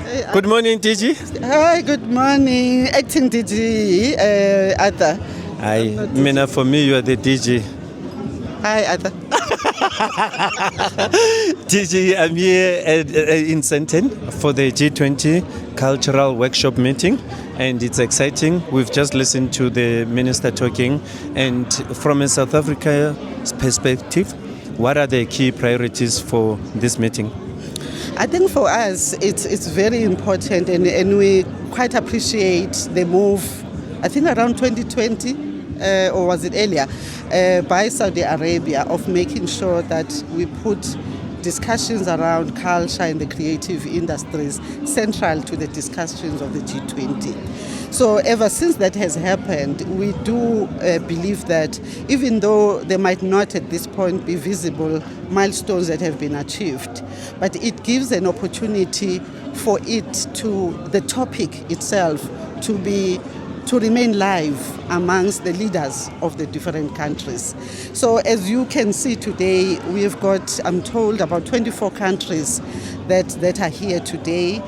Good morning, DG. Hi, good morning. Acting DG, Arthur. Hi, Mina, for me, you are the DG. Hi, Arthur. DG, I'm here in Sandton for the G20 Cultural Workshop meeting, and it's exciting. We've just listened to the minister talking, and from a South Africa perspective, what are the key priorities for this meeting? I think for us, it's very important, and we quite appreciate the move, I think around 2020, or was it earlier, by Saudi Arabia, of making sure that we put discussions around culture and the creative industries central to the discussions of the G20. So ever since that has happened, we do believe that even though there might not at this point be visible milestones that have been achieved, but it gives an opportunity for the topic itself to remain live amongst the leaders of the different countries. So as you can see today, we've got, I'm told, about 24 countries that are here today,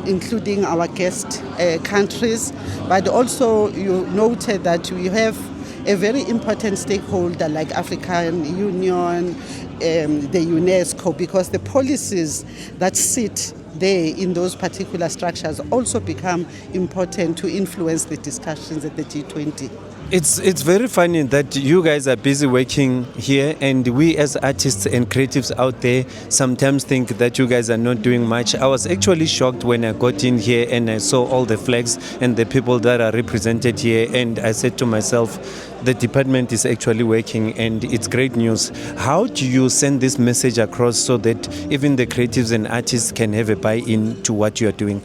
including our guest countries. But also you noted that we have a very important stakeholder like African Union, the UNESCO, because the policies that sit there in those particular structures also become important to influence the discussions at the G20. It's very funny that you guys are busy working here, and we as artists and creatives out there sometimes think that you guys are not doing much. I was actually shocked when I got in here and I saw all the flags and the people that are represented here, and I said to myself, the department is actually working, and it's great news. How do you send this message across so that even the creatives and artists can have a buy-in to what you are doing?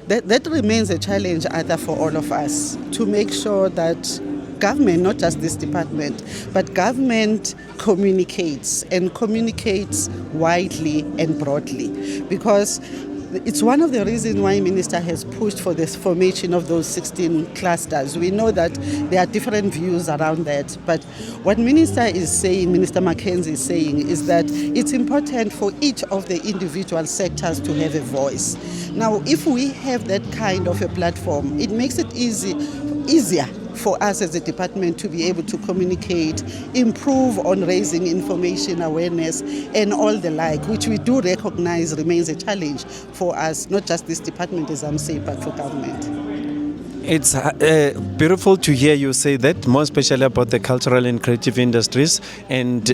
That remains a challenge, either for all of us, to make sure that government, not just this department, but government communicates widely and broadly, because it's one of the reasons why Minister has pushed for this formation of those 16 clusters. We know that there are different views around that, but what Minister Mackenzie is saying is that it's important for each of the individual sectors to have a voice. Now, if we have that kind of a platform, it makes it easier for us as a department to be able to communicate, improve on raising information awareness and all the like, which we do recognize remains a challenge for us, not just this department, as I'm saying, but for government. It's beautiful to hear you say that, more especially about the cultural and creative industries, and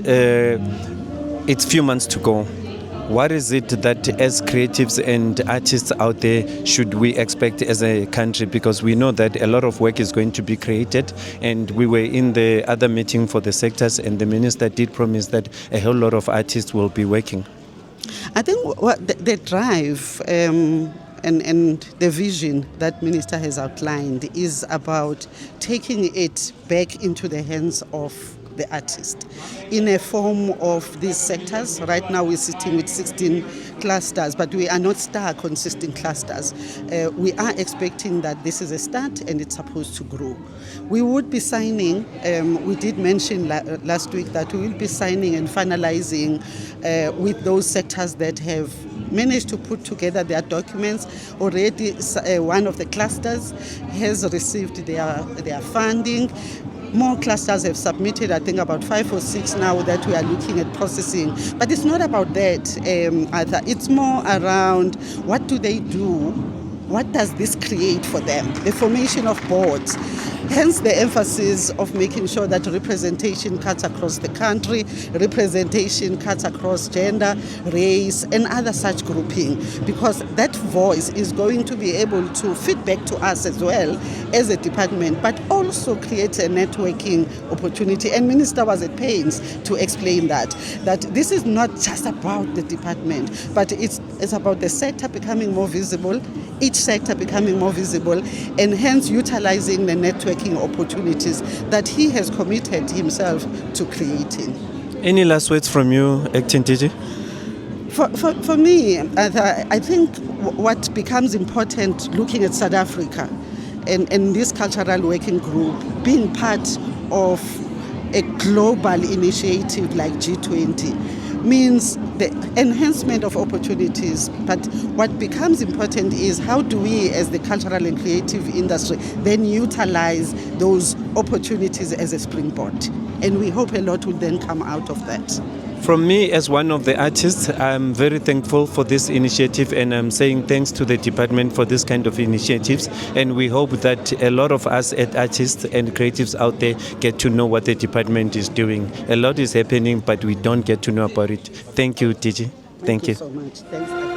it's few months to go. What is it that as creatives and artists out there should we expect as a country? Because we know that a lot of work is going to be created, and we were in the other meeting for the sectors, and the minister did promise that a whole lot of artists will be working. I think what the drive and the vision that Minister has outlined is about taking it back into the hands of the artist in a form of these sectors. Right now we're sitting with 16 clusters, but we are not stuck on 16 clusters. We are expecting that this is a start and it's supposed to grow. We would be signing, we did mention last week that we will be signing and finalizing with those sectors that have managed to put together their documents. Already one of the clusters has received their funding. More clusters have submitted, I think about 5 or 6 now that we are looking at processing. But it's not about that, Arthur. It's more around what do they do? What does this create for them? The formation of boards. Hence the emphasis of making sure that representation cuts across the country, representation cuts across gender, race, and other such grouping, because that voice is going to be able to feed back to us as well as a department, but also create a networking opportunity. And Minister was at pains to explain that this is not just about the department, but it's about the sector becoming more visible, each sector becoming more visible, and hence utilizing the networking opportunities that he has committed himself to creating. Any last words from you, Acting DG? For me, I think what becomes important looking at South Africa and this cultural working group being part of a global initiative like G20, means the enhancement of opportunities. But what becomes important is how do we, as the cultural and creative industry, then utilize those opportunities as a springboard. And we hope a lot will then come out of that. From me, as one of the artists, I'm very thankful for this initiative, and I'm saying thanks to the department for this kind of initiatives. And we hope that a lot of us as artists and creatives out there get to know what the department is doing. A lot is happening, but we don't get to know about it. Thank you, DG. Thank you so much. Thanks.